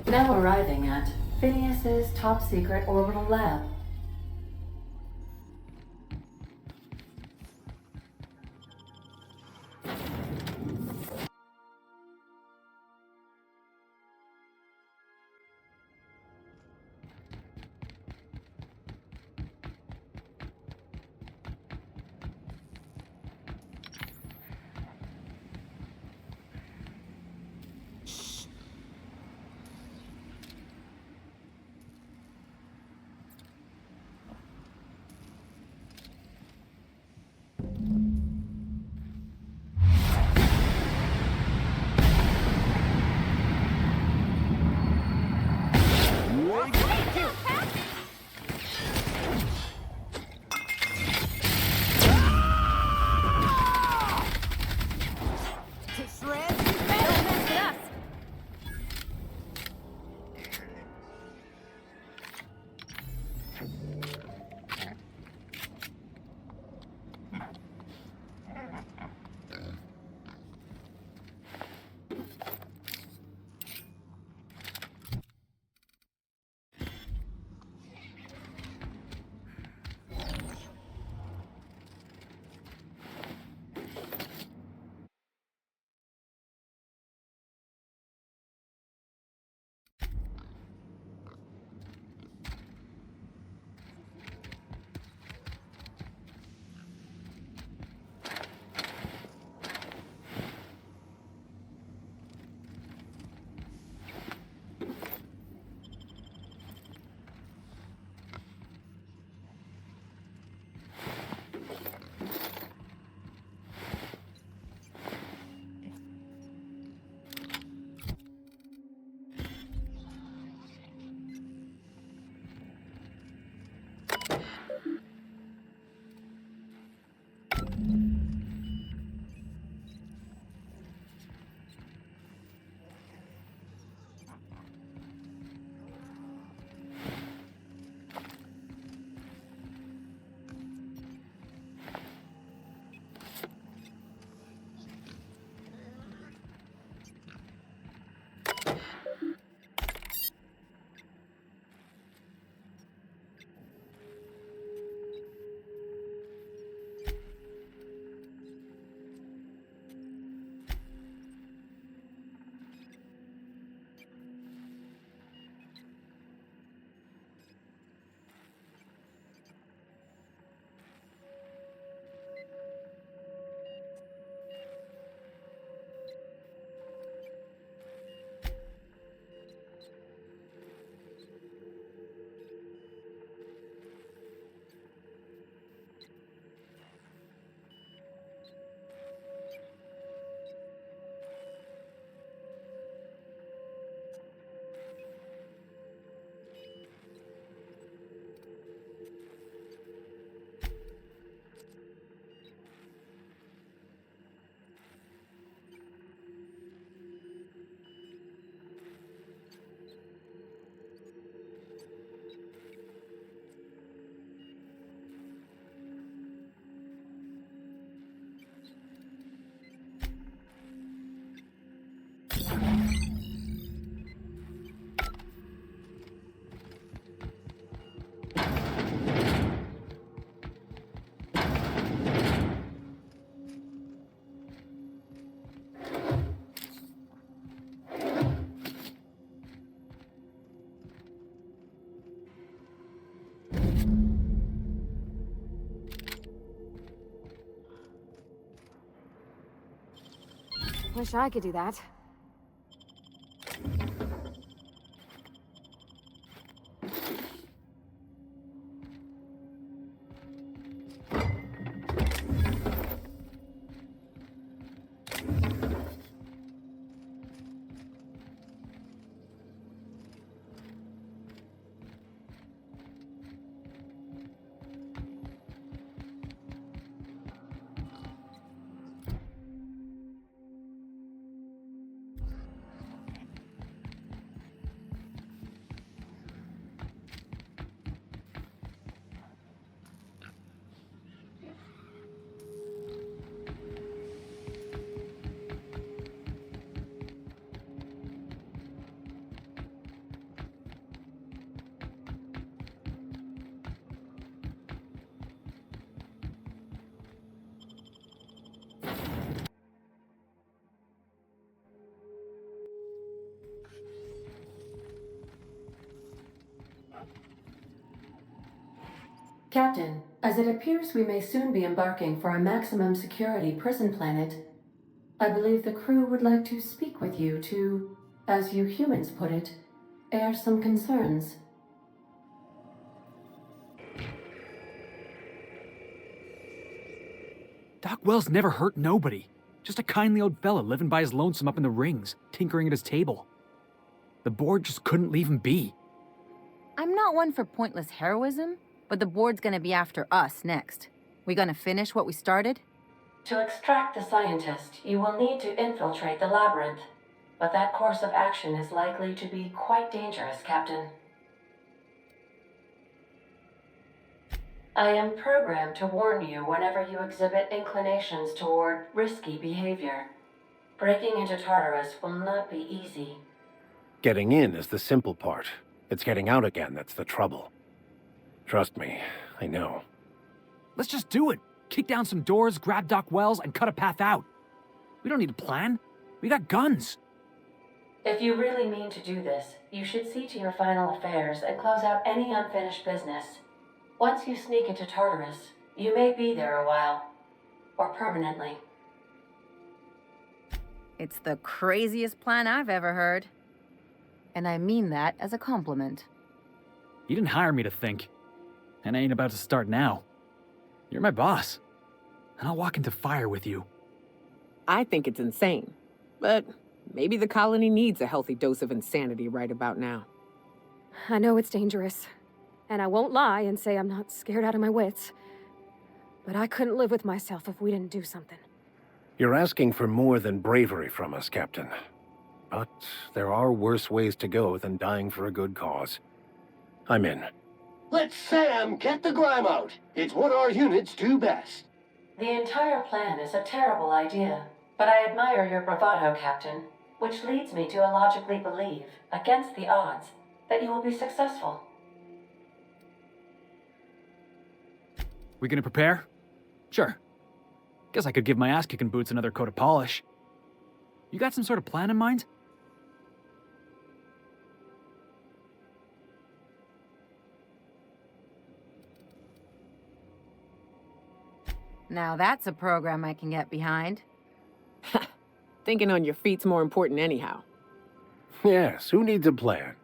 Now arriving at Phineas's top secret orbital lab. Wish I could do that. Captain, as it appears we may soon be embarking for a maximum security prison planet, I believe the crew would like to speak with you to, as you humans put it, air some concerns. Doc Wells never hurt nobody. Just a kindly old fella living by his lonesome up in the rings, tinkering at his table. The board just couldn't leave him be. I'm not one for pointless heroism, but the board's gonna be after us next. We gonna finish what we started? To extract the scientist, you will need to infiltrate the labyrinth. But that course of action is likely to be quite dangerous, Captain. I am programmed to warn you whenever you exhibit inclinations toward risky behavior. Breaking into Tartarus will not be easy. Getting in is the simple part. It's getting out again that's the trouble. Trust me, I know. Let's just do it. Kick down some doors, grab Doc Wells, and cut a path out. We don't need a plan. We got guns. If you really mean to do this, you should see to your final affairs and close out any unfinished business. Once you sneak into Tartarus, you may be there a while. Or permanently. It's the craziest plan I've ever heard. And I mean that as a compliment. You didn't hire me to think. And I ain't about to start now. You're my boss. And I'll walk into fire with you. I think it's insane. But maybe the colony needs a healthy dose of insanity right about now. I know it's dangerous. And I won't lie and say I'm not scared out of my wits. But I couldn't live with myself if we didn't do something. You're asking for more than bravery from us, Captain. But there are worse ways to go than dying for a good cause. I'm in. Let Sam get the grime out. It's what our units do best. The entire plan is a terrible idea, but I admire your bravado, Captain, which leads me to illogically believe, against the odds, that you will be successful. We gonna prepare? Sure. Guess I could give my ass-kicking boots another coat of polish. You got some sort of plan in mind? Now that's a program I can get behind. Thinking on your feet's more important anyhow. Yes, who needs a plan?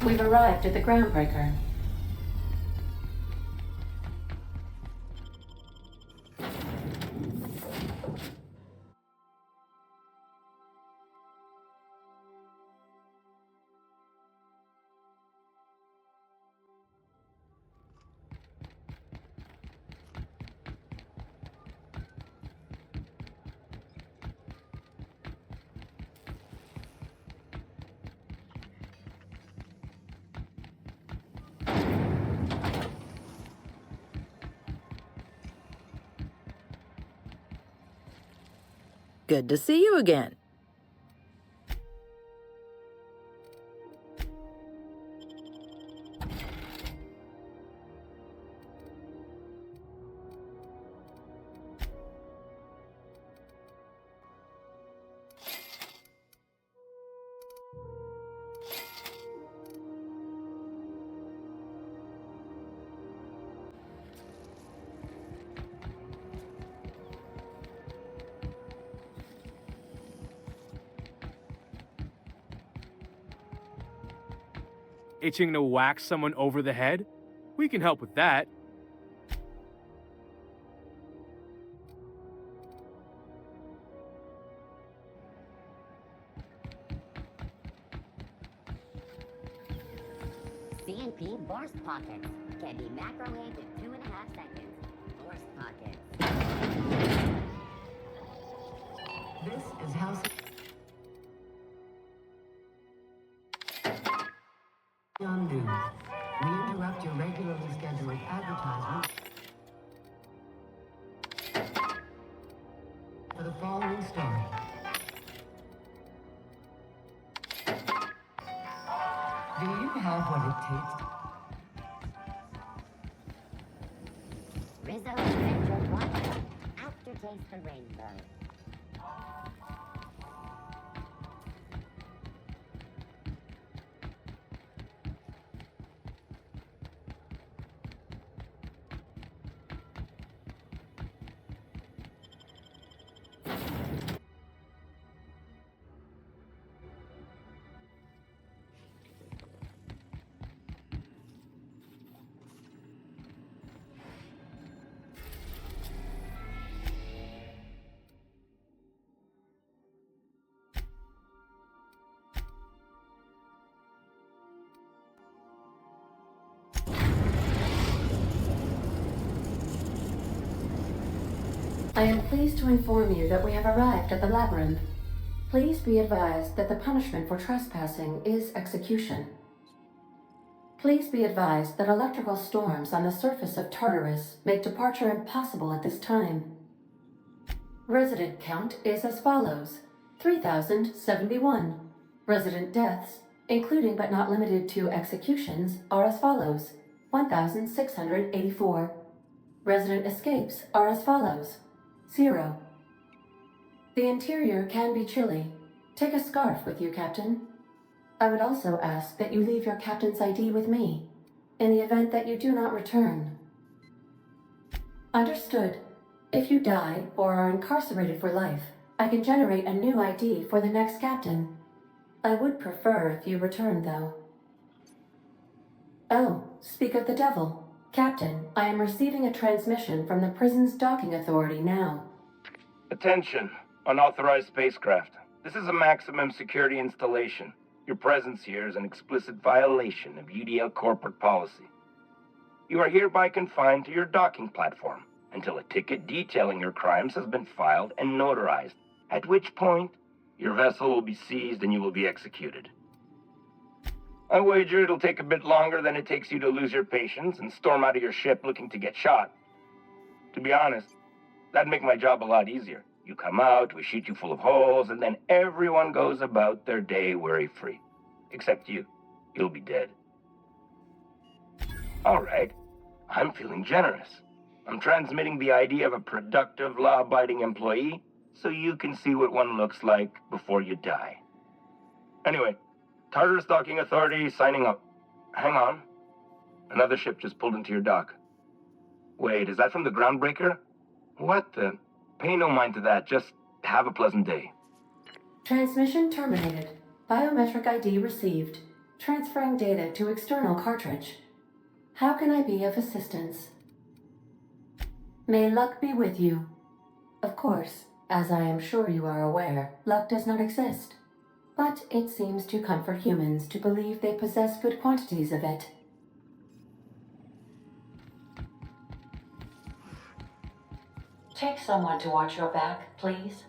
We've arrived at the groundbreaker. Good to see you again. Itching to whack someone over the head? We can help with that. CNP burst pockets can be macrowaved in 2.5 seconds. Burst pockets. This is House. Undo. We interrupt your regularly scheduled advertisement for the following story. Do you have what it takes? Rizzo Central Water. Aftertaste the rainbow. I am pleased to inform you that we have arrived at the labyrinth. Please be advised that the punishment for trespassing is execution. Please be advised that electrical storms on the surface of Tartarus make departure impossible at this time. Resident count is as follows: 3,071. Resident deaths, including but not limited to executions, are as follows: 1,684. Resident escapes are as follows: 0. The interior can be chilly. Take a scarf with you, Captain. I would also ask that you leave your captain's ID with me, in the event that you do not return. Understood. If you die or are incarcerated for life, I can generate a new ID for the next captain. I would prefer if you return, though. Oh, speak of the devil. Captain, I am receiving a transmission from the prison's docking authority now. Attention, unauthorized spacecraft. This is a maximum security installation. Your presence here is an explicit violation of UDL corporate policy. You are hereby confined to your docking platform until a ticket detailing your crimes has been filed and notarized, at which point your vessel will be seized and you will be executed. I wager it'll take a bit longer than it takes you to lose your patience and storm out of your ship looking to get shot. To be honest, that'd make my job a lot easier. You come out, we shoot you full of holes, and then everyone goes about their day worry-free. Except you. You'll be dead. All right. I'm feeling generous. I'm transmitting the idea of a productive, law-abiding employee so you can see what one looks like before you die. Anyway, Tartarus Docking Authority signing up. Hang on. Another ship just pulled into your dock. Wait, is that from the Groundbreaker? What the? Pay no mind to that. Just have a pleasant day. Transmission terminated. Biometric ID received. Transferring data to external cartridge. How can I be of assistance? May luck be with you. Of course, as I am sure you are aware, luck does not exist. But it seems to comfort humans to believe they possess good quantities of it. Take someone to watch your back, please.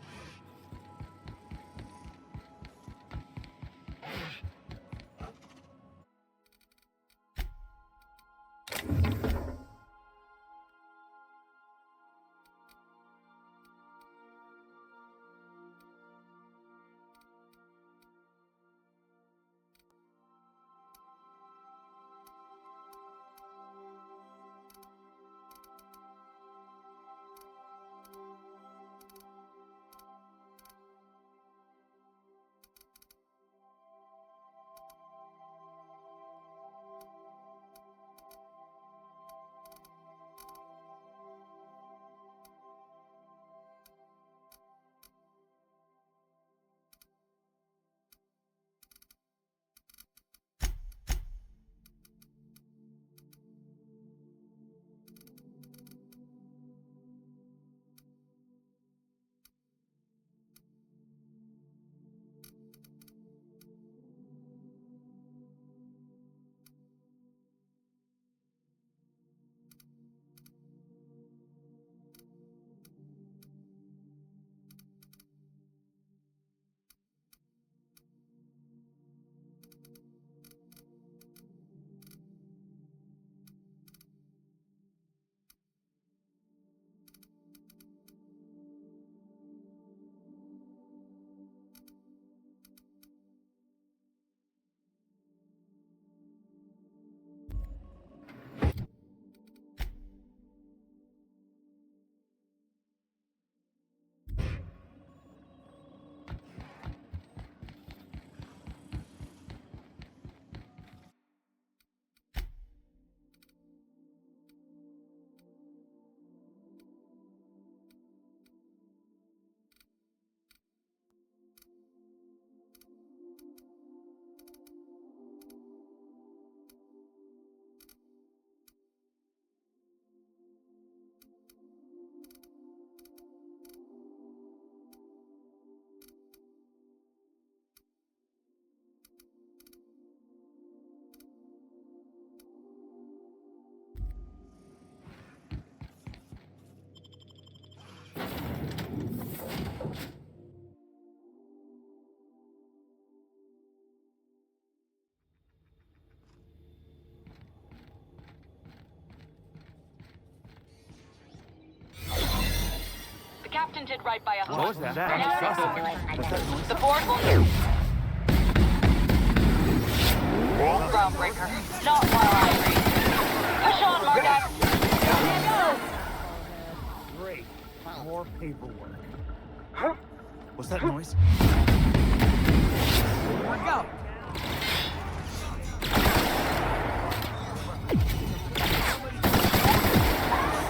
captain did right by us. What was that? The board will... Groundbreaker. Not while I read. Push on, Margot. Great. More paperwork. What's that noise? Go!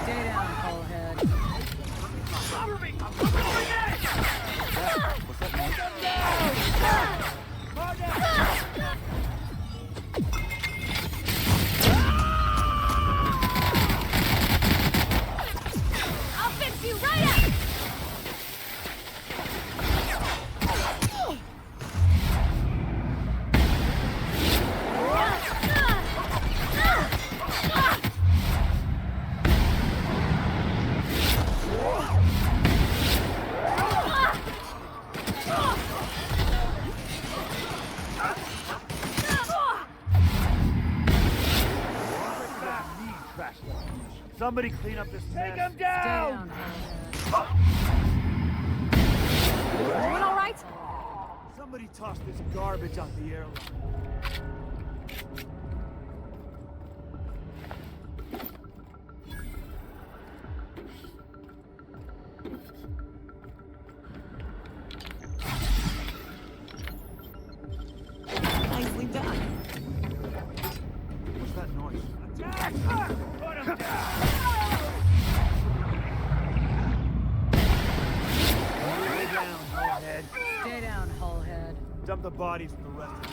Stay down, Coalhead. Cover me! I'm coming in! What's that noise? I'll fix you right up! Somebody clean up this mess. Take him down! Everyone all right? Somebody toss this garbage out the airlock. Nicely done. What's that noise? Attack! Put him down! Stay down, Hullhead. Stay down, Hullhead. Dump the bodies with the rest of them.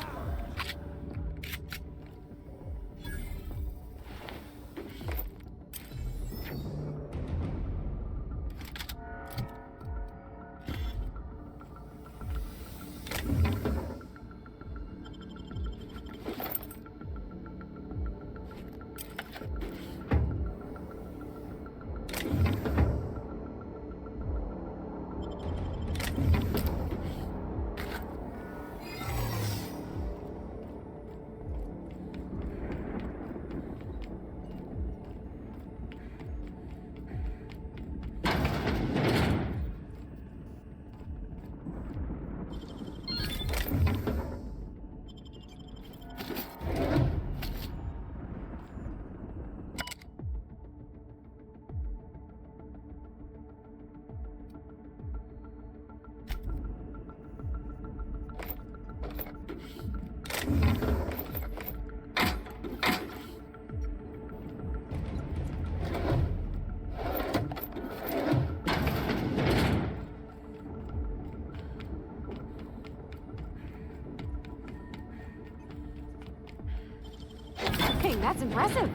Hey, that's impressive.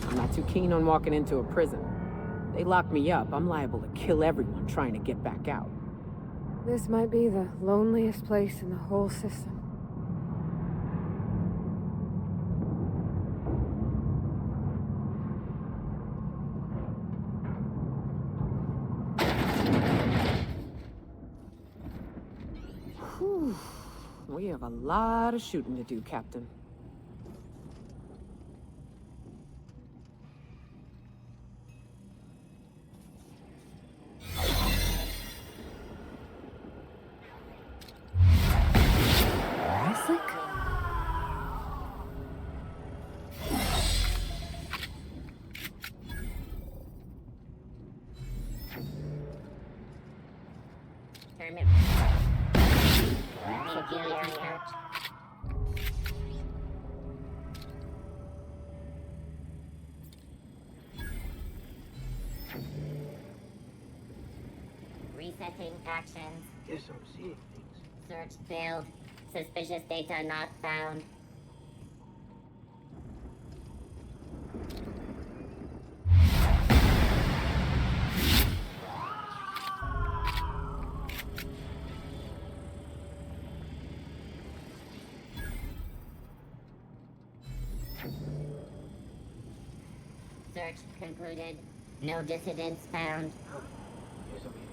I'm not too keen on walking into a prison. They lock me up, I'm liable to kill everyone trying to get back out. This might be the loneliest place in the whole system. Whew. We have a lot of shooting to do, Captain. Resetting actions. Guess I'm seeing things. Search failed. Suspicious data not found. Search concluded. No dissidents found. Guess I'm eating.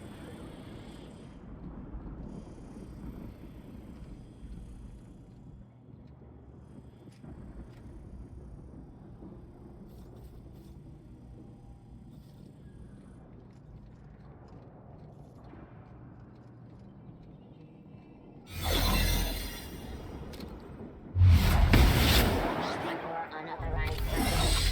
For unauthorized purpose.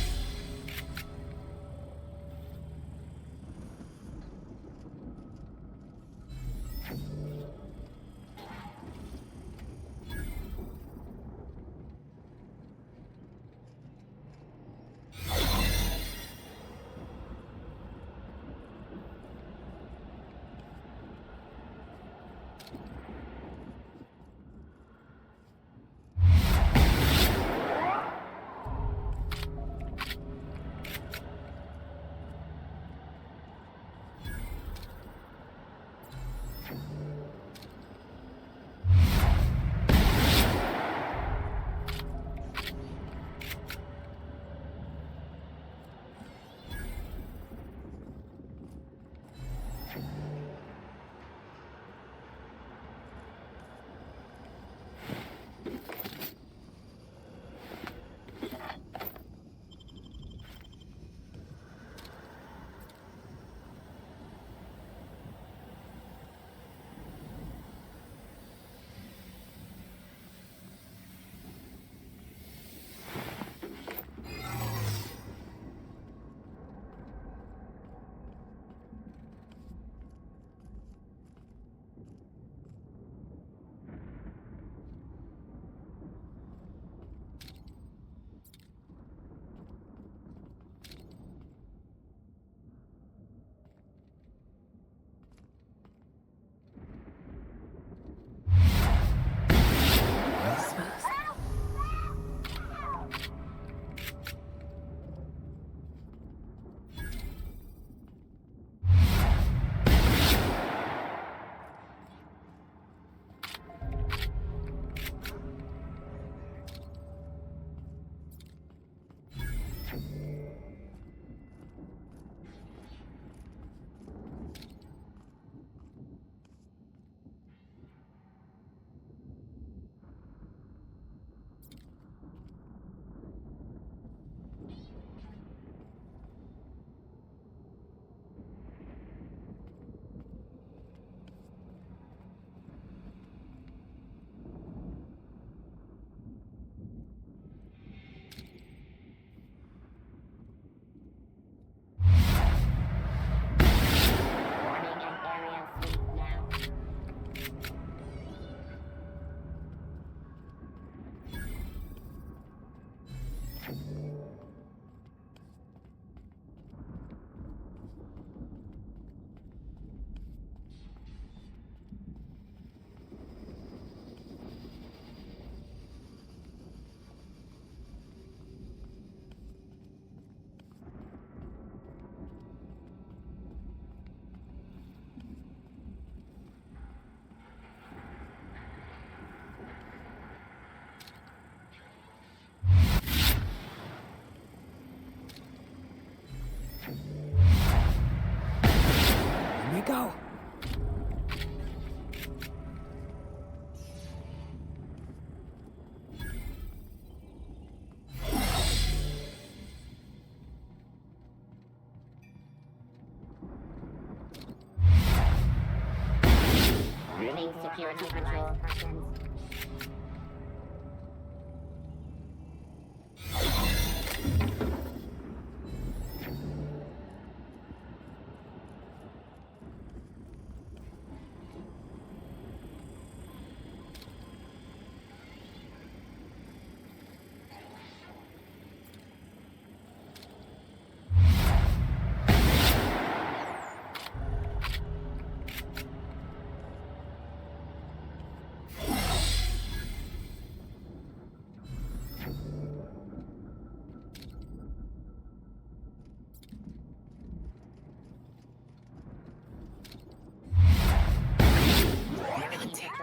Go. Running security patrol persons.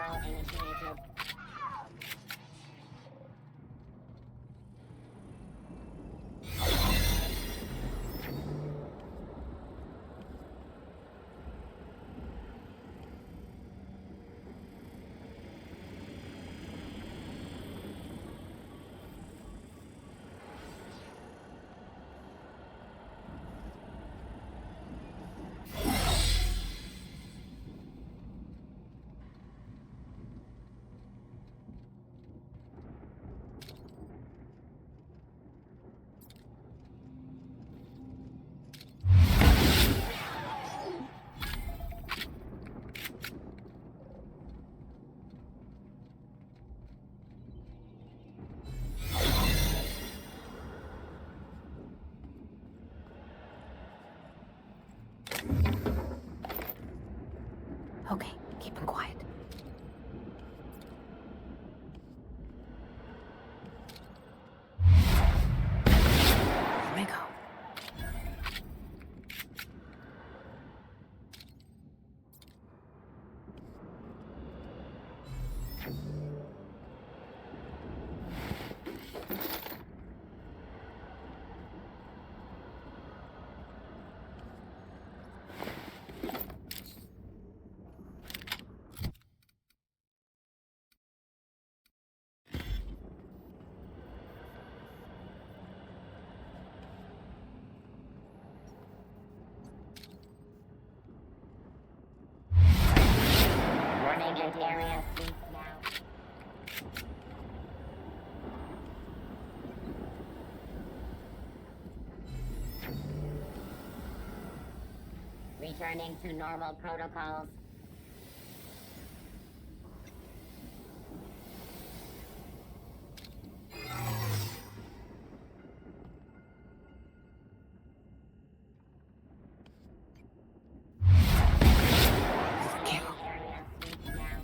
patrol initiated. Okay, keep him quiet. Here we go. Warning and area cease now. Returning to normal protocols. Area cease now.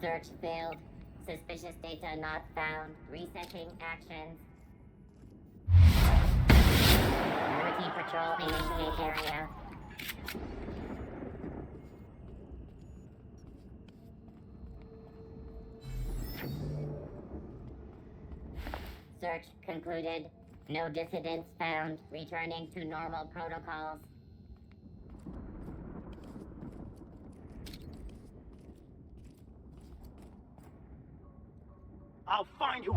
Search failed. Suspicious data not found. Resetting actions. Security patrol initiate area. Search concluded. No dissidents found. Returning to normal protocols. I'll find you.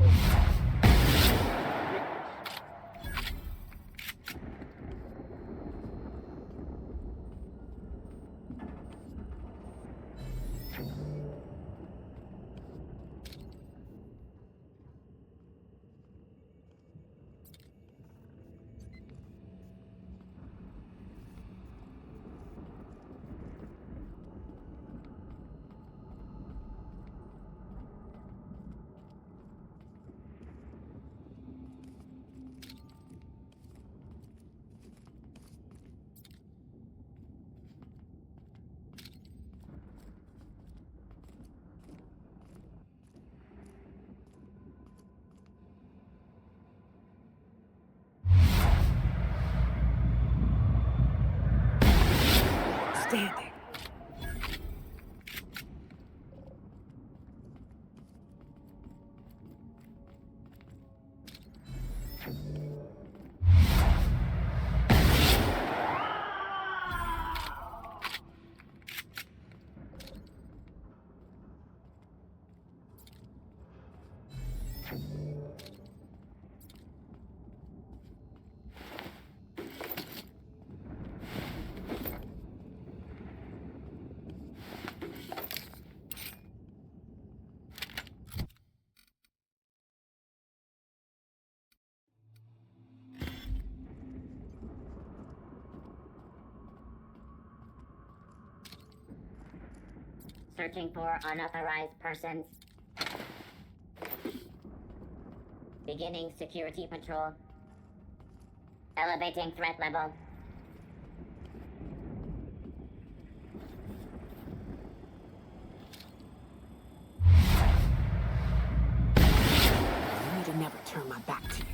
Stand there. Searching for unauthorized persons. Beginning security patrol. Elevating threat level. I need to never turn my back to you.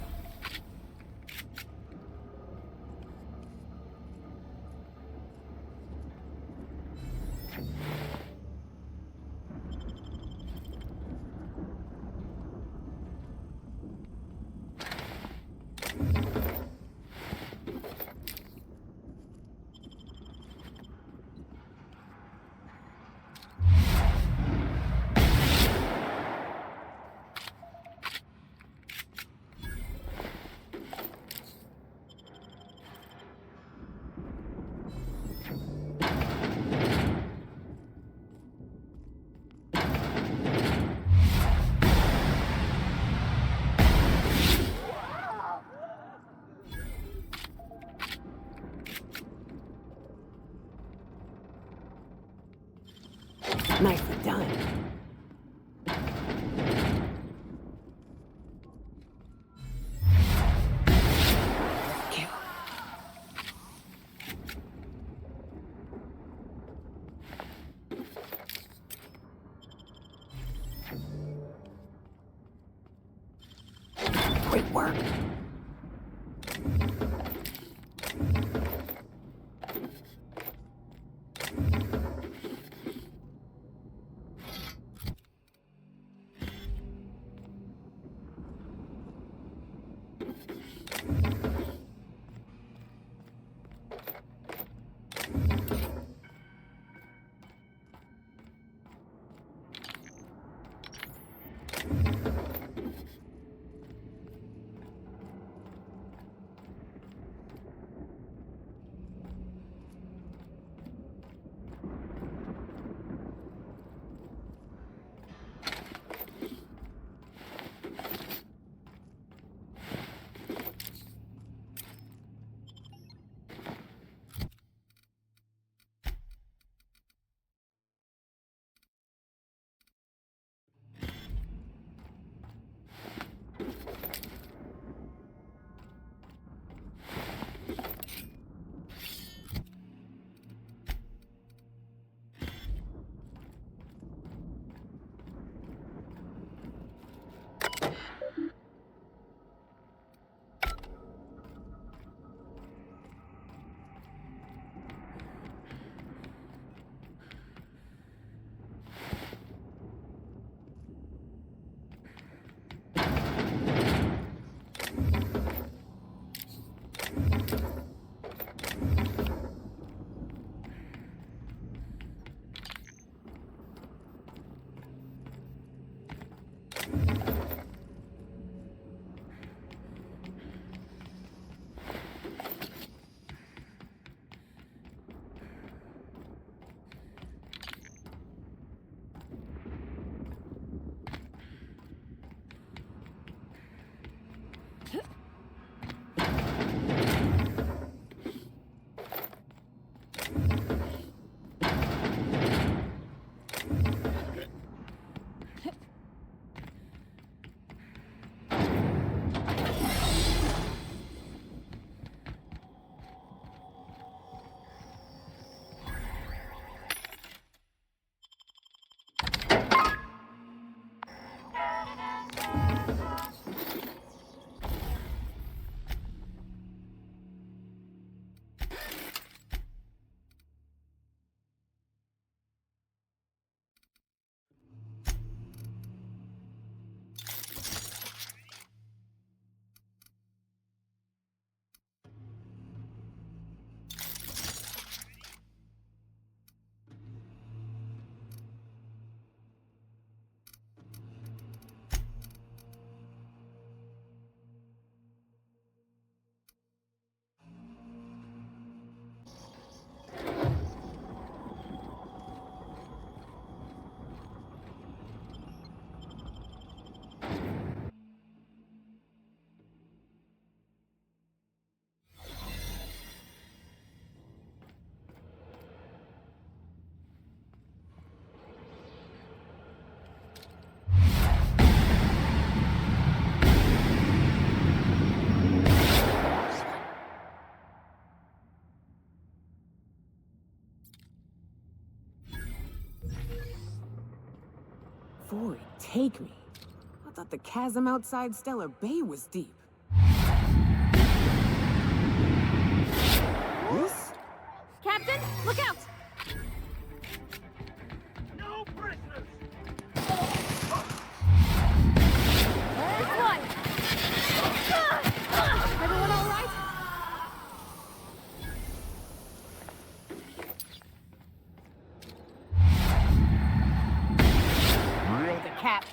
Nicely done. Kill. Great work. Ford, take me. I thought the chasm outside Stellar Bay was deep. This? Captain, look out! No prisoners! This one! Everyone all right? The cap.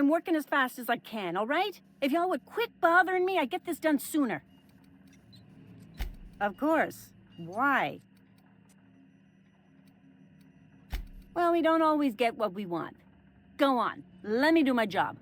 I'm working as fast as I can, all right? If y'all would quit bothering me, I'd get this done sooner. Of course. Why? Well, we don't always get what we want. Go on. Let me do my job.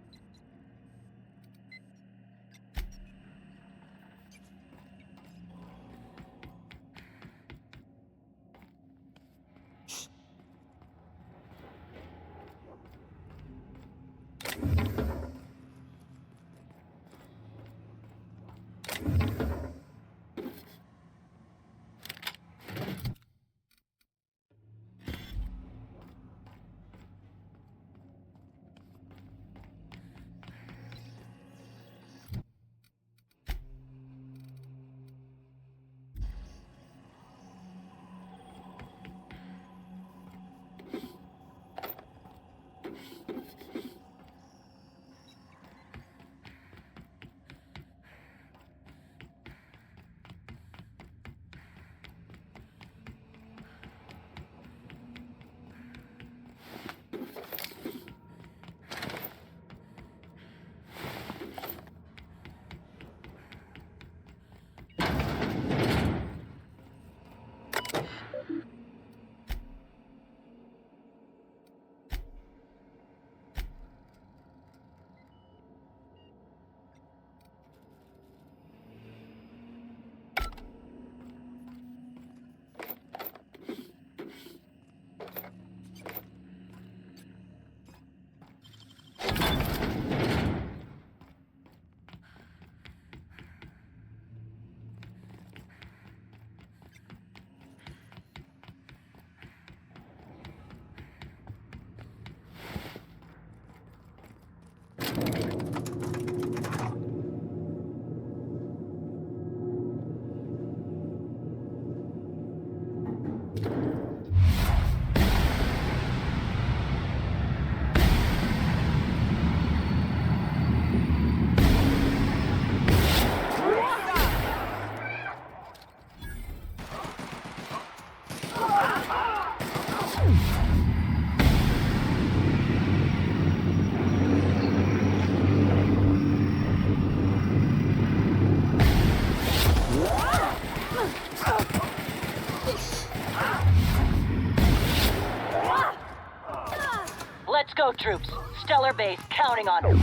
Let's go, troops. Stellar base counting on them.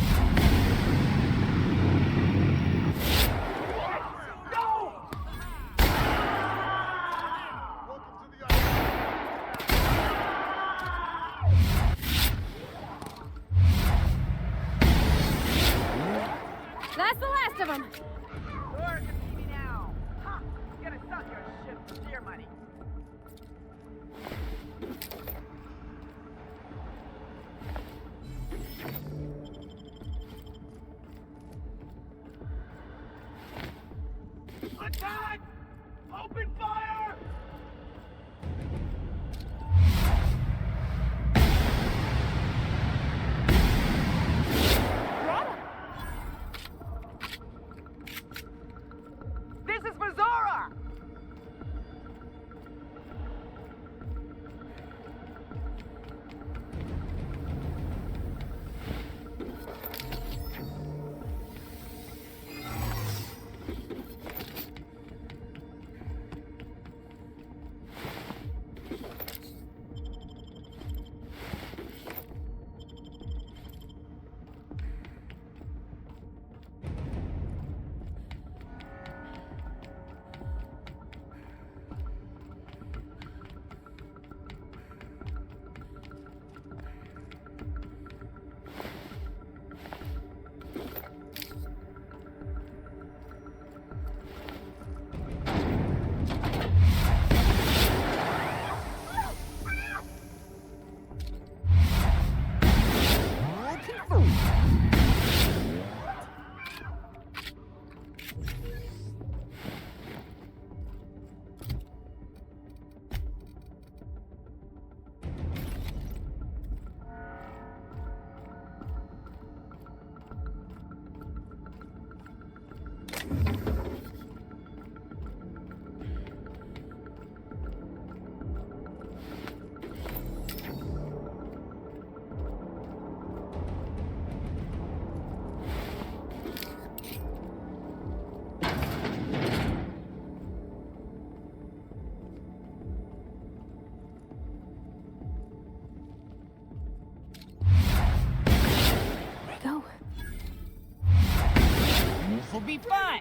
That's the last of them. Doors see me now. Huh. Gonna sell your shit for dear money. Attack! Open fire! This is for Zora! This'll be fun!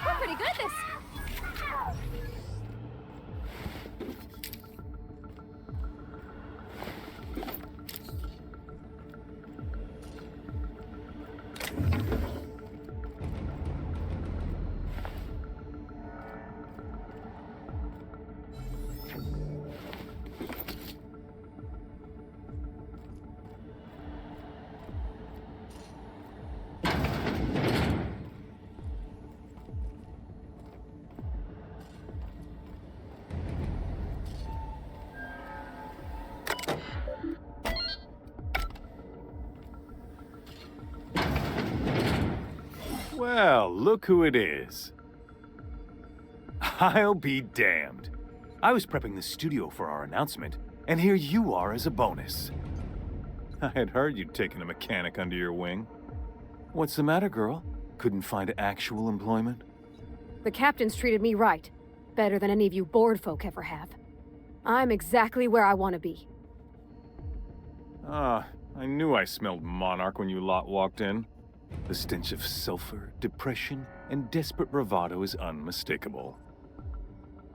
We're pretty good at this. Well, look who it is. I'll be damned. I was prepping the studio for our announcement, and here you are as a bonus. I had heard you'd taken a mechanic under your wing. What's the matter, girl? Couldn't find actual employment? The captain's treated me right. Better than any of you bored folk ever have. I'm exactly where I want to be. Ah, I knew I smelled Monarch when you lot walked in. The stench of sulfur, depression, and desperate bravado is unmistakable.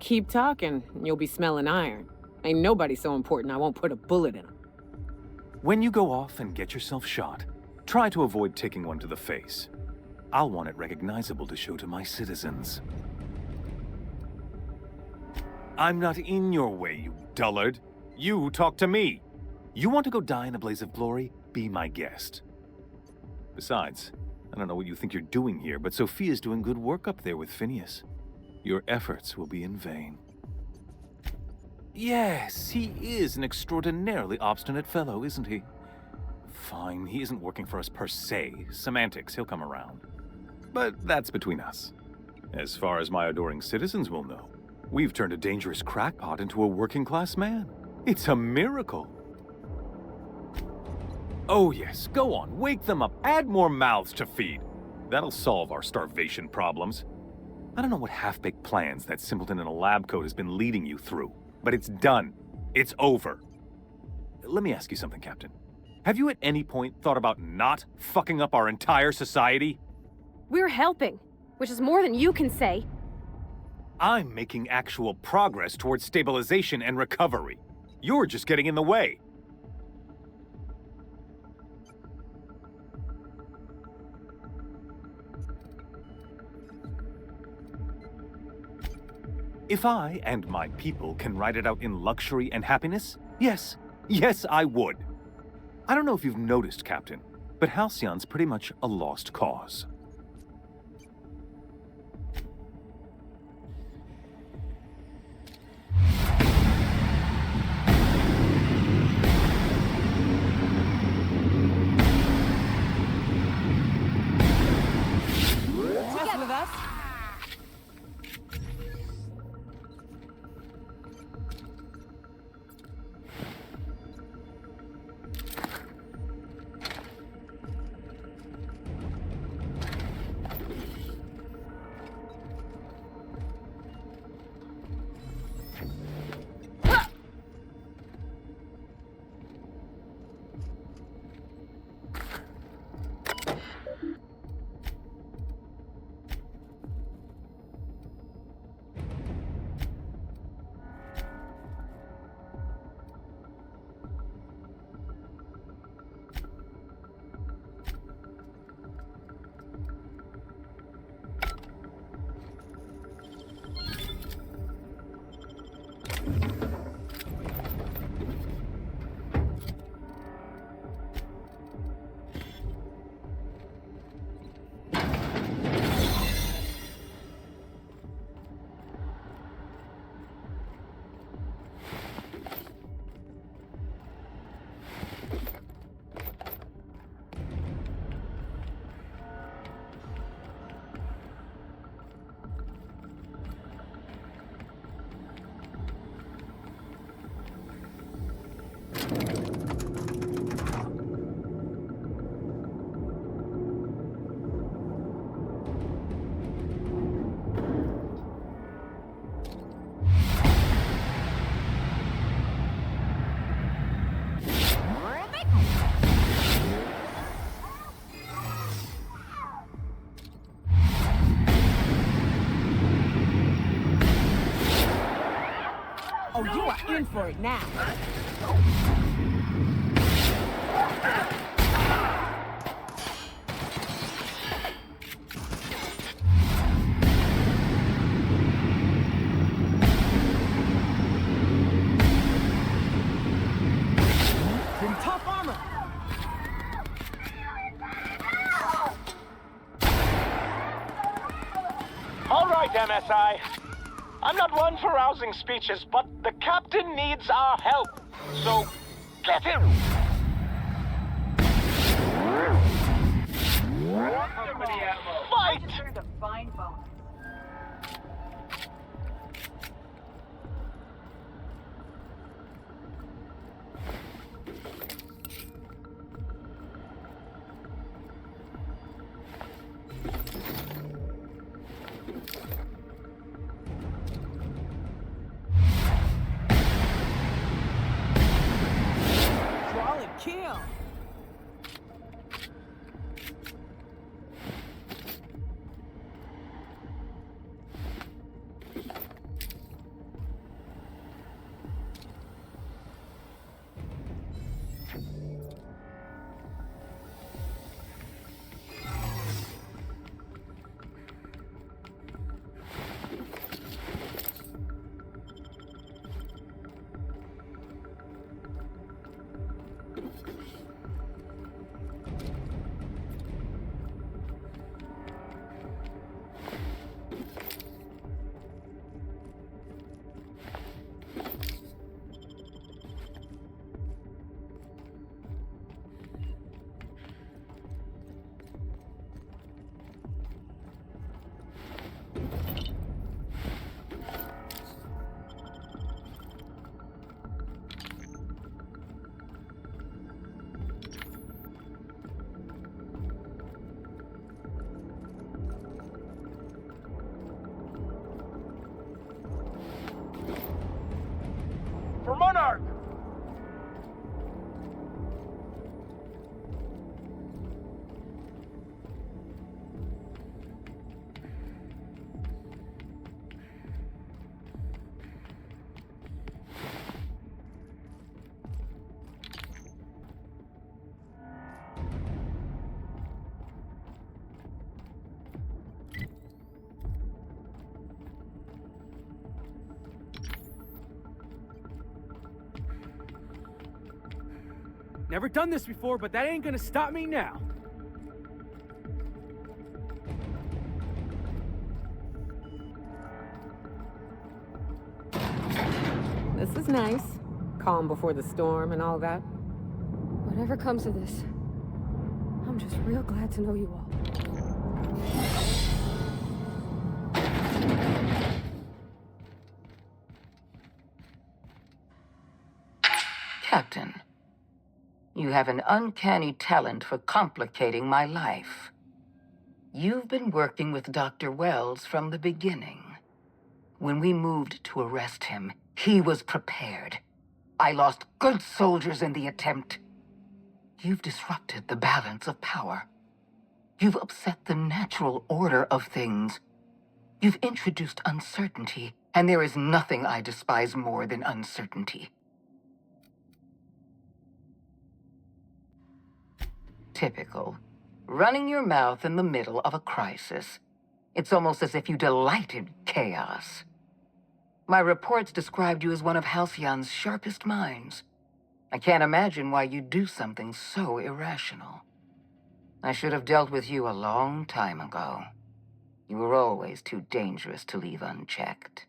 Keep talking, and you'll be smelling iron. Ain't nobody so important I won't put a bullet in him. When you go off and get yourself shot, try to avoid taking one to the face. I'll want it recognizable to show to my citizens. I'm not in your way, you dullard. You talk to me. You want to go die in a blaze of glory? Be my guest. Besides, I don't know what you think you're doing here, but Sophia's doing good work up there with Phineas. Your efforts will be in vain. Yes, he is an extraordinarily obstinate fellow, isn't he? Fine, he isn't working for us per se. Semantics, he'll come around. But that's between us. As far as my adoring citizens will know, we've turned a dangerous crackpot into a working-class man. It's a miracle. Oh yes, go on, wake them up, add more mouths to feed. That'll solve our starvation problems. I don't know what half-baked plans that simpleton in a lab coat has been leading you through, but it's done. It's over. Let me ask you something, Captain. Have you at any point thought about not fucking up our entire society? We're helping, which is more than you can say. I'm making actual progress towards stabilization and recovery. You're just getting in the way. If I and my people can ride it out in luxury and happiness, yes, I would. I don't know if you've noticed, Captain, but Halcyon's pretty much a lost cause. Mess with us? in for it now. In tough armor. All right, MSI. I'm not one for rousing speeches, but the captain needs our help. So, get him! Fight! Solid kill. For Monarch! Never done this before, but that ain't gonna stop me now. This is nice. Calm before the storm and all that. Whatever comes of this, I'm just real glad to know you all. Captain, you have an uncanny talent for complicating my life. You've been working with Dr. Wells from the beginning. When we moved to arrest him, he was prepared. I lost good soldiers in the attempt. You've disrupted the balance of power. You've upset the natural order of things. You've introduced uncertainty, and there is nothing I despise more than uncertainty. Typical. Running your mouth in the middle of a crisis. It's almost as if you delighted chaos. My reports described you as one of Halcyon's sharpest minds. I can't imagine why you'd do something so irrational. I should have dealt with you a long time ago. You were always too dangerous to leave unchecked.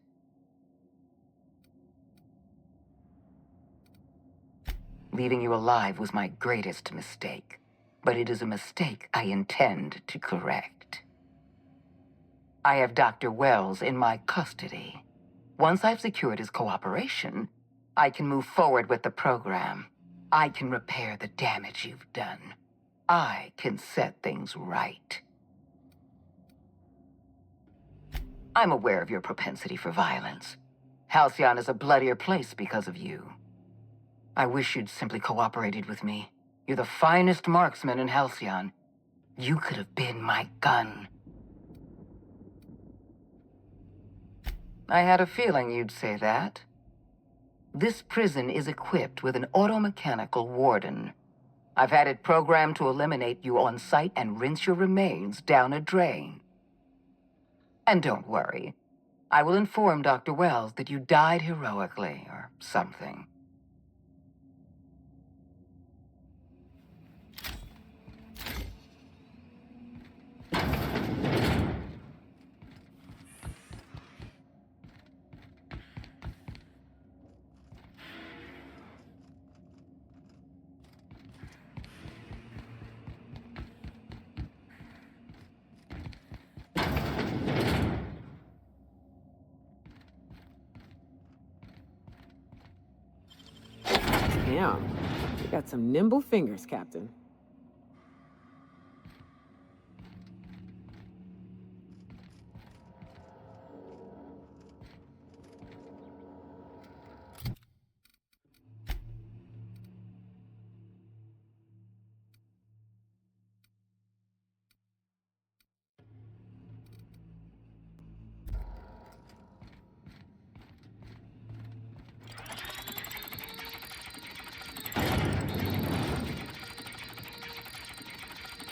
Leaving you alive was my greatest mistake. But it is a mistake I intend to correct. I have Dr. Wells in my custody. Once I've secured his cooperation, I can move forward with the program. I can repair the damage you've done. I can set things right. I'm aware of your propensity for violence. Halcyon is a bloodier place because of you. I wish you'd simply cooperated with me. You're the finest marksman in Halcyon. You could have been my gun. I had a feeling you'd say that. This prison is equipped with an automechanical warden. I've had it programmed to eliminate you on sight and rinse your remains down a drain. And don't worry. I will inform Dr. Wells that you died heroically, or something. Damn, you got some nimble fingers, Captain.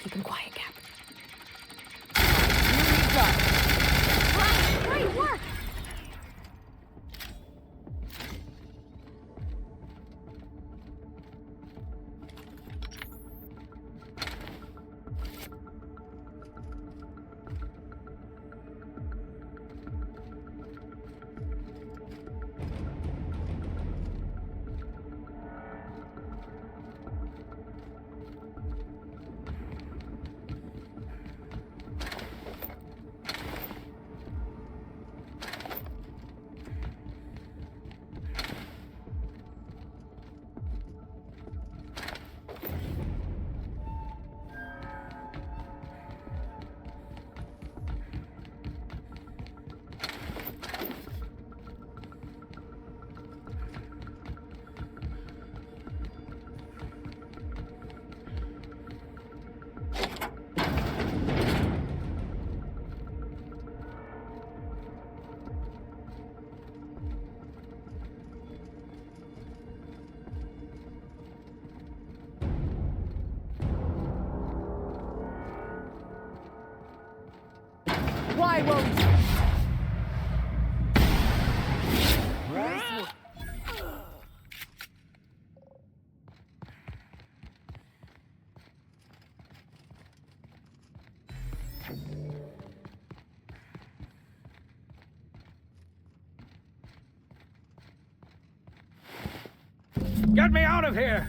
Keep him quiet, Cap. Great work! Why won't you? Get me out of here!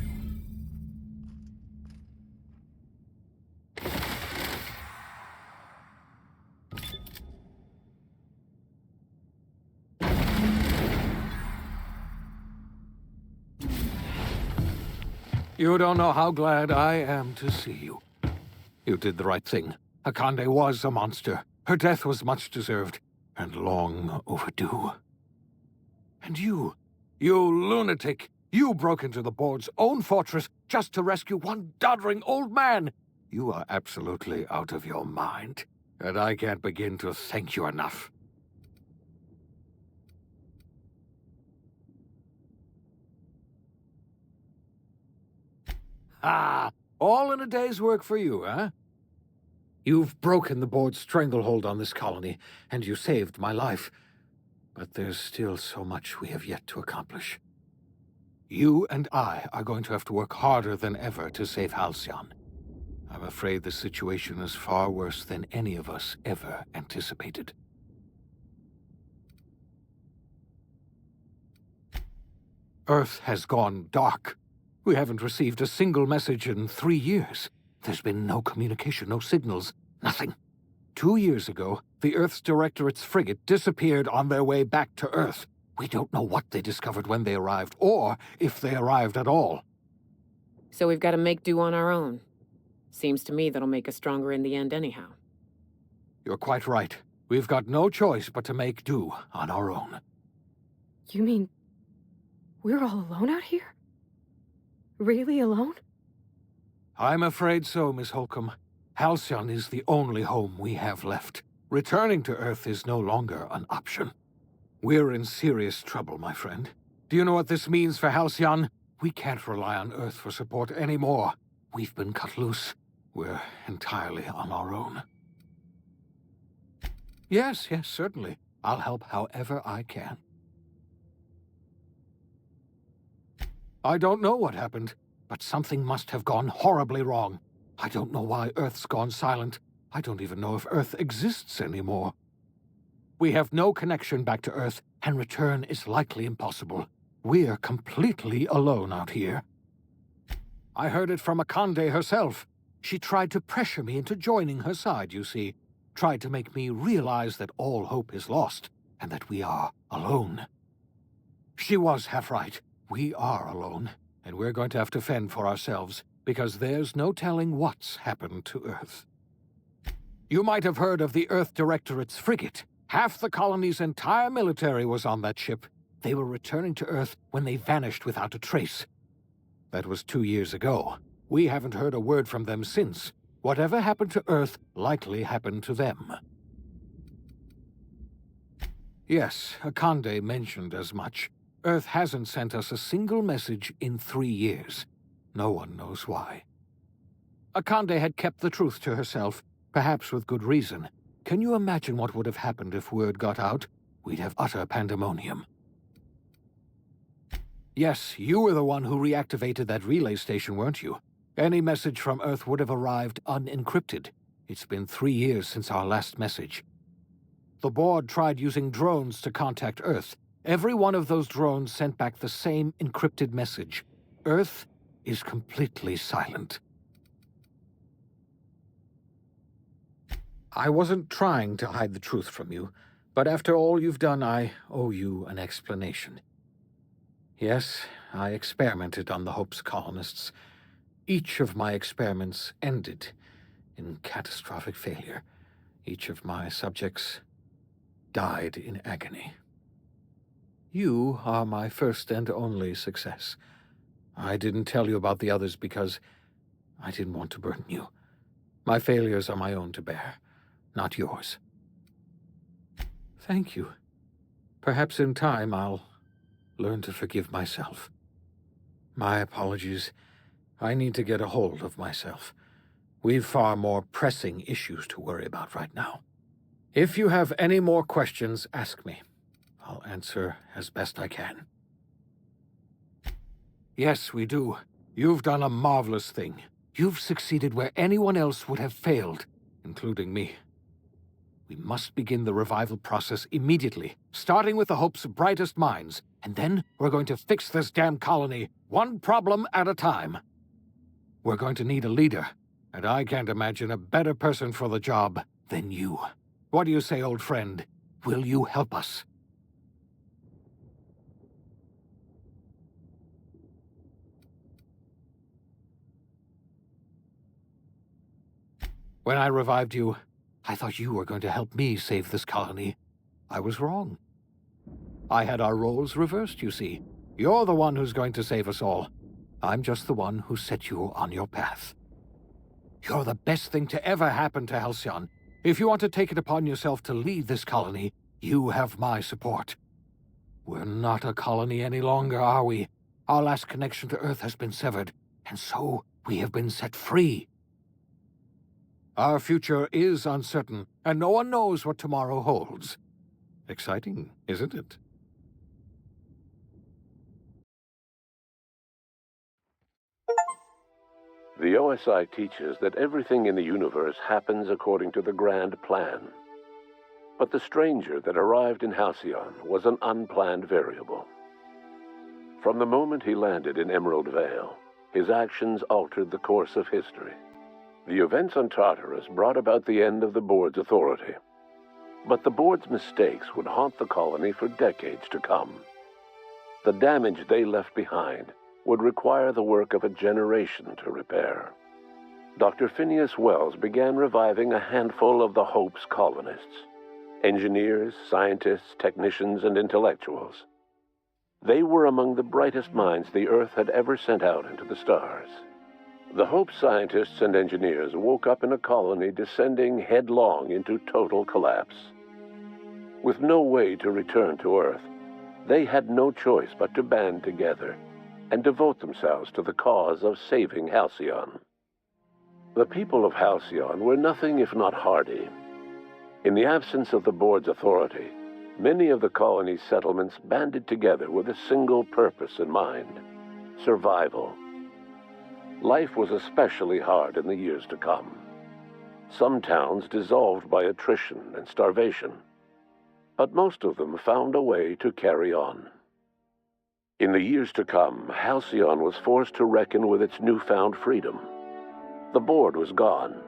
You don't know how glad I am to see you. You did the right thing. Akande was a monster. Her death was much deserved, and long overdue. And you lunatic, you broke into the board's own fortress just to rescue one doddering old man. You are absolutely out of your mind, and I can't begin to thank you enough. Ah, all in a day's work for you, huh? You've broken the board's stranglehold on this colony, and you saved my life. But there's still so much we have yet to accomplish. You and I are going to have to work harder than ever to save Halcyon. I'm afraid the situation is far worse than any of us ever anticipated. Earth has gone dark. We haven't received a single message in 3 years. There's been no communication, no signals, nothing. 2 years ago, the Earth's Directorate's frigate disappeared on their way back to Earth. We don't know what they discovered when they arrived, or if they arrived at all. So we've got to make do on our own. Seems to me that'll make us stronger in the end anyhow. You're quite right. We've got no choice but to make do on our own. You mean we're all alone out here? Really alone? I'm afraid so, Miss Holcomb. Halcyon is the only home we have left. Returning to Earth is no longer an option. We're in serious trouble, my friend. Do you know what this means for Halcyon? We can't rely on Earth for support anymore. We've been cut loose. We're entirely on our own. Yes, certainly. I'll help however I can. I don't know what happened, but something must have gone horribly wrong. I don't know why Earth's gone silent. I don't even know if Earth exists anymore. We have no connection back to Earth, and return is likely impossible. We're completely alone out here. I heard it from Akande herself. She tried to pressure me into joining her side, you see. Tried to make me realize that all hope is lost, and that we are alone. She was half right. We are alone, and we're going to have to fend for ourselves, because there's no telling what's happened to Earth. You might have heard of the Earth Directorate's frigate. Half the colony's entire military was on that ship. They were returning to Earth when they vanished without a trace. That was 2 years ago. We haven't heard a word from them since. Whatever happened to Earth likely happened to them. Yes, Akande mentioned as much. Earth hasn't sent us a single message in 3 years. No one knows why. Akande had kept the truth to herself, perhaps with good reason. Can you imagine what would have happened if word got out? We'd have utter pandemonium. Yes, you were the one who reactivated that relay station, weren't you? Any message from Earth would have arrived unencrypted. It's been 3 years since our last message. The board tried using drones to contact Earth. Every one of those drones sent back the same encrypted message. Earth is completely silent. I wasn't trying to hide the truth from you, but after all you've done, I owe you an explanation. Yes, I experimented on the Hope's colonists. Each of my experiments ended in catastrophic failure. Each of my subjects died in agony. You are my first and only success. I didn't tell you about the others because I didn't want to burden you. My failures are my own to bear, not yours. Thank you. Perhaps in time I'll learn to forgive myself. My apologies. I need to get a hold of myself. We've far more pressing issues to worry about right now. If you have any more questions, ask me. I'll answer as best I can. Yes, we do. You've done a marvelous thing. You've succeeded where anyone else would have failed, including me. We must begin the revival process immediately, starting with the Hope's brightest minds, and then we're going to fix this damn colony, one problem at a time. We're going to need a leader, and I can't imagine a better person for the job than you. What do you say, old friend? Will you help us? When I revived you, I thought you were going to help me save this colony. I was wrong. I had our roles reversed, you see. You're the one who's going to save us all. I'm just the one who set you on your path. You're the best thing to ever happen to Halcyon. If you want to take it upon yourself to lead this colony, you have my support. We're not a colony any longer, are we? Our last connection to Earth has been severed, and so we have been set free. Our future is uncertain, and no one knows what tomorrow holds. Exciting, isn't it? The OSI teaches that everything in the universe happens according to the grand plan. But the stranger that arrived in Halcyon was an unplanned variable. From the moment he landed in Emerald Vale, his actions altered the course of history. The events on Tartarus brought about the end of the board's authority. But the board's mistakes would haunt the colony for decades to come. The damage they left behind would require the work of a generation to repair. Dr. Phineas Wells began reviving a handful of the Hope's colonists. Engineers, scientists, technicians, and intellectuals. They were among the brightest minds the Earth had ever sent out into the stars. The Hope scientists and engineers woke up in a colony descending headlong into total collapse. With no way to return to Earth, they had no choice but to band together and devote themselves to the cause of saving Halcyon. The people of Halcyon were nothing if not hardy. In the absence of the board's authority, many of the colony's settlements banded together with a single purpose in mind: survival. Life was especially hard in the years to come. Some towns dissolved by attrition and starvation, but most of them found a way to carry on. In the years to come, Halcyon was forced to reckon with its newfound freedom. The board was gone,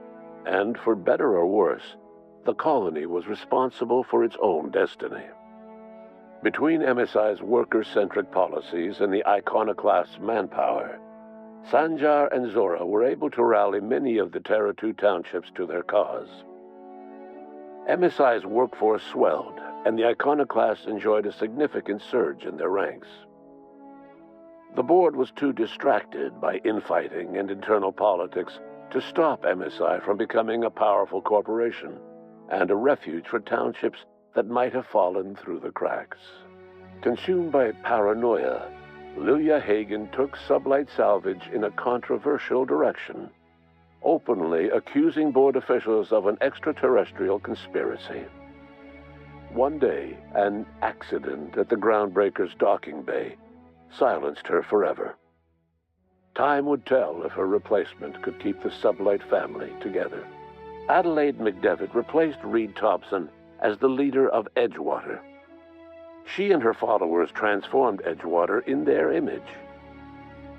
and for better or worse, the colony was responsible for its own destiny. Between MSI's worker-centric policies and the iconoclast's manpower, Sanjar and Zora were able to rally many of the Terra 2 townships to their cause. MSI's workforce swelled, and the iconoclasts enjoyed a significant surge in their ranks. The board was too distracted by infighting and internal politics to stop MSI from becoming a powerful corporation and a refuge for townships that might have fallen through the cracks. Consumed by paranoia, Lilia Hagen took Sublight Salvage in a controversial direction, openly accusing board officials of an extraterrestrial conspiracy. One day, an accident at the Groundbreaker's docking bay silenced her forever. Time would tell if her replacement could keep the Sublight family together. Adelaide McDevitt replaced Reed Thompson as the leader of Edgewater. She and her followers transformed Edgewater in their image.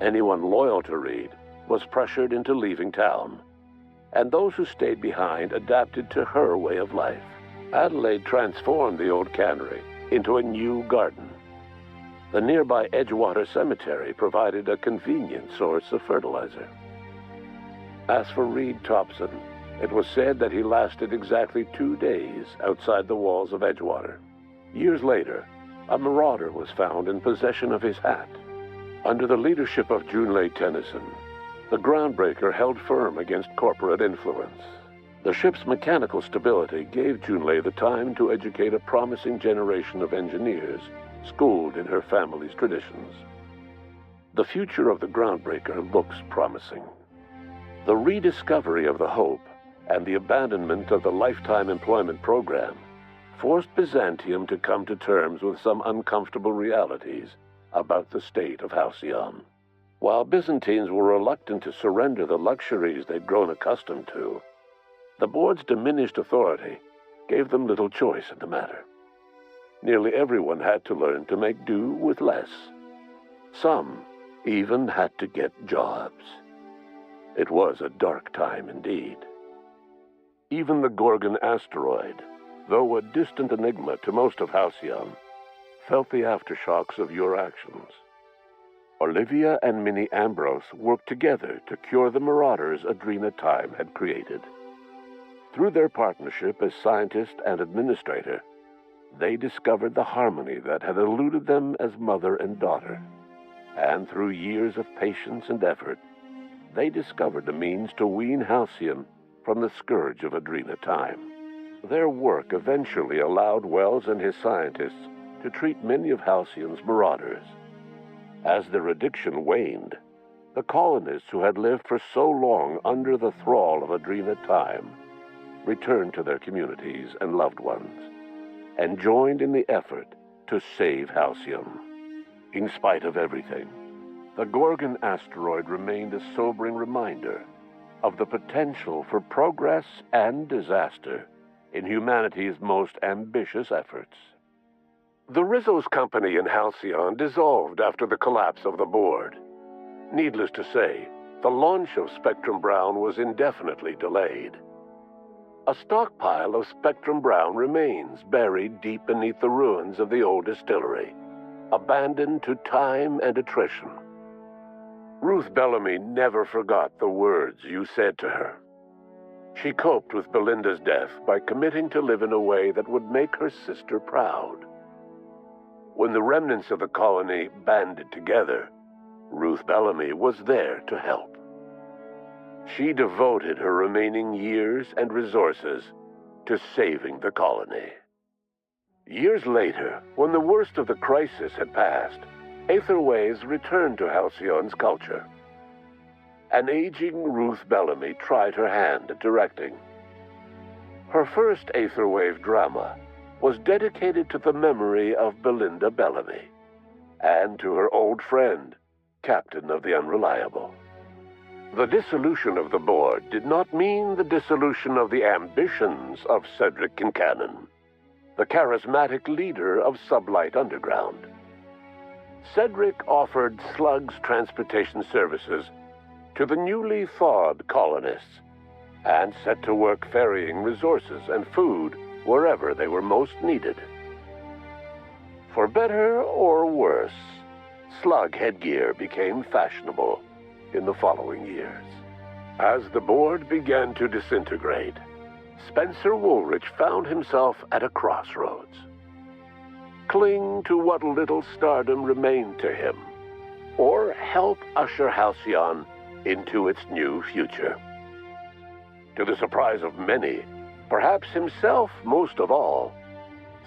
Anyone loyal to Reed was pressured into leaving town, and those who stayed behind adapted to her way of life. Adelaide transformed the old cannery into a new garden. The nearby Edgewater Cemetery provided a convenient source of fertilizer. As for Reed Thompson, it was said that he lasted exactly 2 days outside the walls of Edgewater. Years later, a marauder was found in possession of his hat. Under the leadership of Junlei Tennyson, the Groundbreaker held firm against corporate influence. The ship's mechanical stability gave Junlei the time to educate a promising generation of engineers schooled in her family's traditions. The future of the Groundbreaker looks promising. The rediscovery of the Hope and the abandonment of the lifetime employment program forced Byzantium to come to terms with some uncomfortable realities about the state of Halcyon. While Byzantines were reluctant to surrender the luxuries they'd grown accustomed to, the board's diminished authority gave them little choice in the matter. Nearly everyone had to learn to make do with less. Some even had to get jobs. It was a dark time indeed. Even the Gorgon asteroid, though a distant enigma to most of Halcyon, felt the aftershocks of your actions. Olivia and Minnie Ambrose worked together to cure the marauders Adrena Time had created. Through their partnership as scientist and administrator, they discovered the harmony that had eluded them as mother and daughter. And through years of patience and effort, they discovered the means to wean Halcyon from the scourge of Adrena Time. Their work eventually allowed Wells and his scientists to treat many of Halcyon's marauders. As their addiction waned, the colonists who had lived for so long under the thrall of Adrena Time returned to their communities and loved ones, and joined in the effort to save Halcyon. In spite of everything, the Gorgon asteroid remained a sobering reminder of the potential for progress and disaster in humanity's most ambitious efforts. The Rizzo's company in Halcyon dissolved after the collapse of the board. Needless to say, the launch of Spectrum Brown was indefinitely delayed. A stockpile of Spectrum Brown remains buried deep beneath the ruins of the old distillery, abandoned to time and attrition. Ruth Bellamy never forgot the words you said to her. She coped with Belinda's death by committing to live in a way that would make her sister proud. When the remnants of the colony banded together, Ruth Bellamy was there to help. She devoted her remaining years and resources to saving the colony. Years later, when the worst of the crisis had passed, Aetherways returned to Halcyon's culture. An aging Ruth Bellamy tried her hand at directing. Her first Aetherwave drama was dedicated to the memory of Belinda Bellamy and to her old friend, Captain of the Unreliable. The dissolution of the board did not mean the dissolution of the ambitions of Cedric Kincannon, the charismatic leader of Sublight Underground. Cedric offered Slug's transportation services to the newly thawed colonists and set to work ferrying resources and food wherever they were most needed. For better or worse, slug headgear became fashionable in the following years. As the board began to disintegrate, Spencer Woolrich found himself at a crossroads. Cling to what little stardom remained to him, or help usher Halcyon into its new future. To the surprise of many, perhaps himself most of all,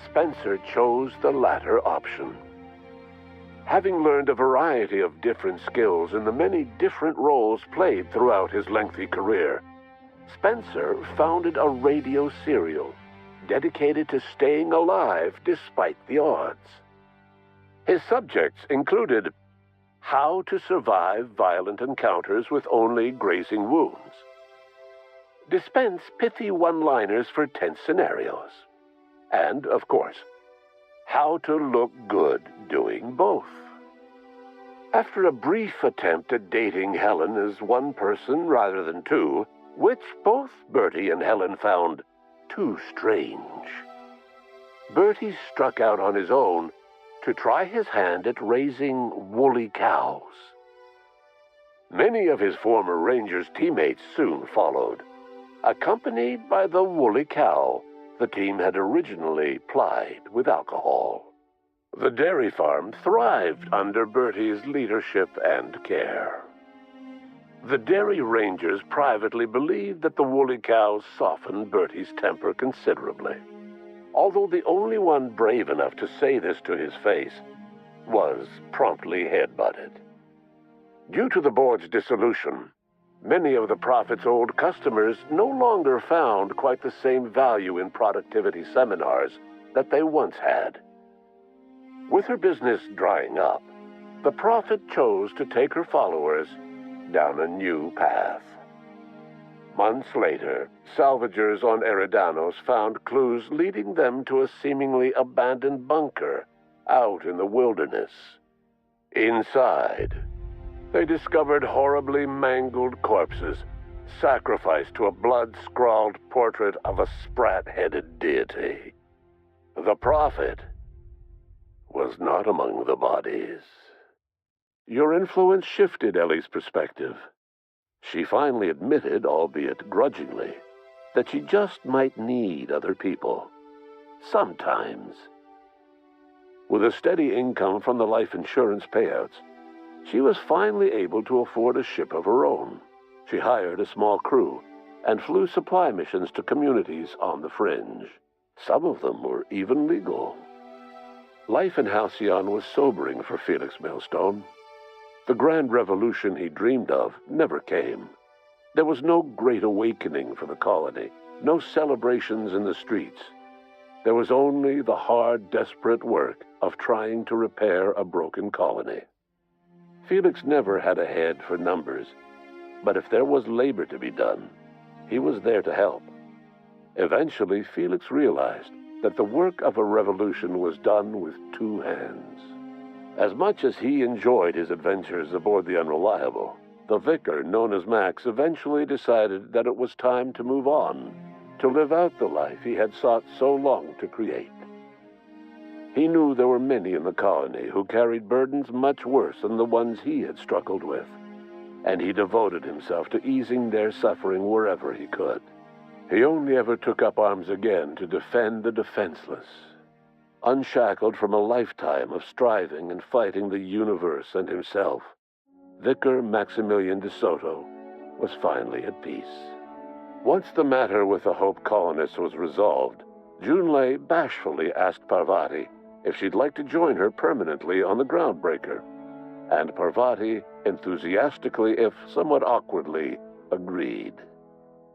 Spencer chose the latter option. Having learned a variety of different skills in the many different roles played throughout his lengthy career, Spencer founded a radio serial dedicated to staying alive despite the odds. His subjects included how to survive violent encounters with only grazing wounds, dispense pithy one-liners for tense scenarios, and, of course, how to look good doing both. After a brief attempt at dating Helen as one person rather than two, which both Bertie and Helen found too strange, Bertie struck out on his own to try his hand at raising woolly cows. Many of his former Rangers teammates soon followed, accompanied by the woolly cow the team had originally plied with alcohol. The dairy farm thrived under Bertie's leadership and care. The Dairy Rangers privately believed that the woolly cows softened Bertie's temper considerably, although the only one brave enough to say this to his face was promptly headbutted. Due to the board's dissolution, many of the Prophet's old customers no longer found quite the same value in productivity seminars that they once had. With her business drying up, the Prophet chose to take her followers down a new path. Months later, salvagers on Eridanos found clues leading them to a seemingly abandoned bunker out in the wilderness. Inside, they discovered horribly mangled corpses, sacrificed to a blood-scrawled portrait of a sprat-headed deity. The Prophet was not among the bodies. Your influence shifted Ellie's perspective. She finally admitted, albeit grudgingly, that she just might need other people. Sometimes. With a steady income from the life insurance payouts, she was finally able to afford a ship of her own. She hired a small crew and flew supply missions to communities on the fringe. Some of them were even legal. Life in Halcyon was sobering for Felix Millstone. The grand revolution he dreamed of never came. There was no great awakening for the colony, no celebrations in the streets. There was only the hard, desperate work of trying to repair a broken colony. Felix never had a head for numbers, but if there was labor to be done, he was there to help. Eventually, Felix realized that the work of a revolution was done with two hands. As much as he enjoyed his adventures aboard the Unreliable, the vicar, known as Max, eventually decided that it was time to move on, to live out the life he had sought so long to create. He knew there were many in the colony who carried burdens much worse than the ones he had struggled with, and he devoted himself to easing their suffering wherever he could. He only ever took up arms again to defend the defenseless. Unshackled from a lifetime of striving and fighting the universe and himself, Vicar Maximilian de Soto was finally at peace. Once the matter with the Hope colonists was resolved, Junlei bashfully asked Parvati if she'd like to join her permanently on the Groundbreaker, and Parvati enthusiastically, if somewhat awkwardly, agreed.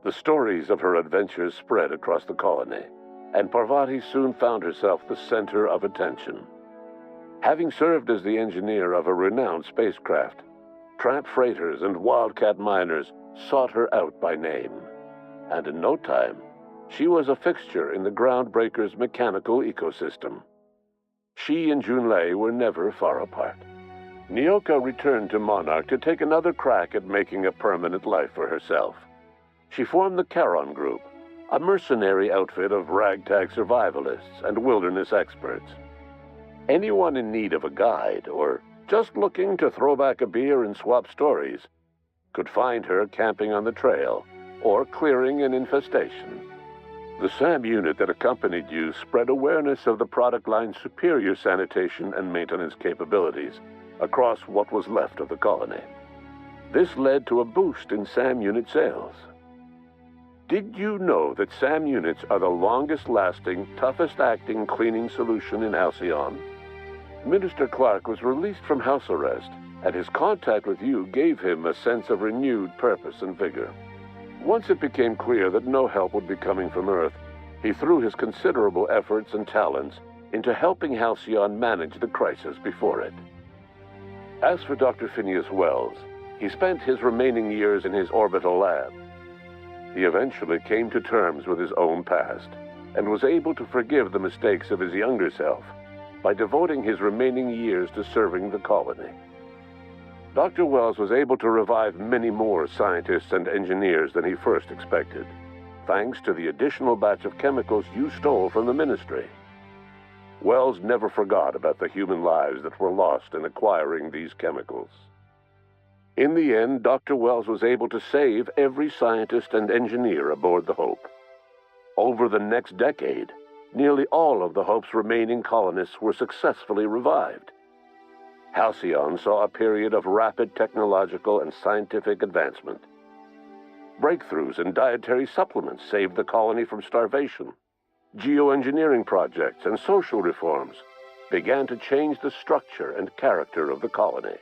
The stories of her adventures spread across the colony, and Parvati soon found herself the center of attention. Having served as the engineer of a renowned spacecraft, tramp freighters and wildcat miners sought her out by name, and in no time, she was a fixture in the Groundbreaker's mechanical ecosystem. She and Junlei were never far apart. Nyoka returned to Monarch to take another crack at making a permanent life for herself. She formed the Charon Group, a mercenary outfit of ragtag survivalists and wilderness experts. Anyone in need of a guide, or just looking to throw back a beer and swap stories, could find her camping on the trail or clearing an infestation. The SAM unit that accompanied you spread awareness of the product line's superior sanitation and maintenance capabilities across what was left of the colony. This led to a boost in SAM unit sales. Did you know that SAM units are the longest-lasting, toughest-acting cleaning solution in Halcyon? Minister Clark was released from house arrest, and his contact with you gave him a sense of renewed purpose and vigor. Once it became clear that no help would be coming from Earth, he threw his considerable efforts and talents into helping Halcyon manage the crisis before it. As for Dr. Phineas Wells, he spent his remaining years in his orbital lab. He eventually came to terms with his own past and was able to forgive the mistakes of his younger self by devoting his remaining years to serving the colony. Dr. Wells was able to revive many more scientists and engineers than he first expected, thanks to the additional batch of chemicals you stole from the Ministry. Wells never forgot about the human lives that were lost in acquiring these chemicals. In the end, Dr. Wells was able to save every scientist and engineer aboard the Hope. Over the next decade, nearly all of the Hope's remaining colonists were successfully revived. Halcyon saw a period of rapid technological and scientific advancement. Breakthroughs in dietary supplements saved the colony from starvation. Geoengineering projects and social reforms began to change the structure and character of the colony.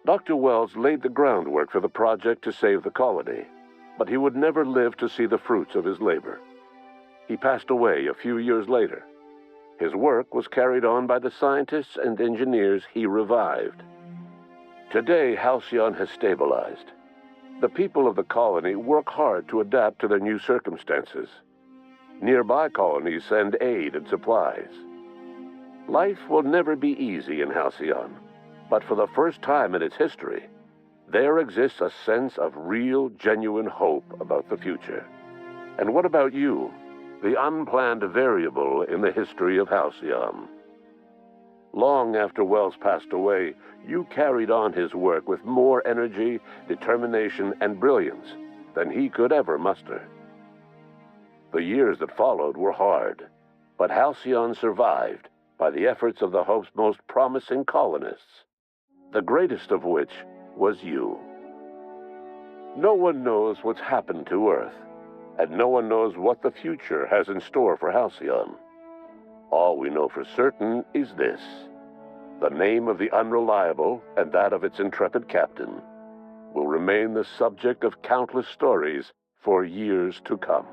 Dr. Wells laid the groundwork for the project to save the colony, but he would never live to see the fruits of his labor. He passed away a few years later. His work was carried on by the scientists and engineers he revived. Today, Halcyon has stabilized. The people of the colony work hard to adapt to their new circumstances. Nearby colonies send aid and supplies. Life will never be easy in Halcyon, but for the first time in its history, there exists a sense of real, genuine hope about the future. And what about you, the unplanned variable in the history of Halcyon? Long after Wells passed away, you carried on his work with more energy, determination, and brilliance than he could ever muster. The years that followed were hard, but Halcyon survived by the efforts of the Hope's most promising colonists, the greatest of which was you. No one knows what's happened to Earth, and no one knows what the future has in store for Halcyon. All we know for certain is this: the name of the Unreliable and that of its intrepid captain will remain the subject of countless stories for years to come.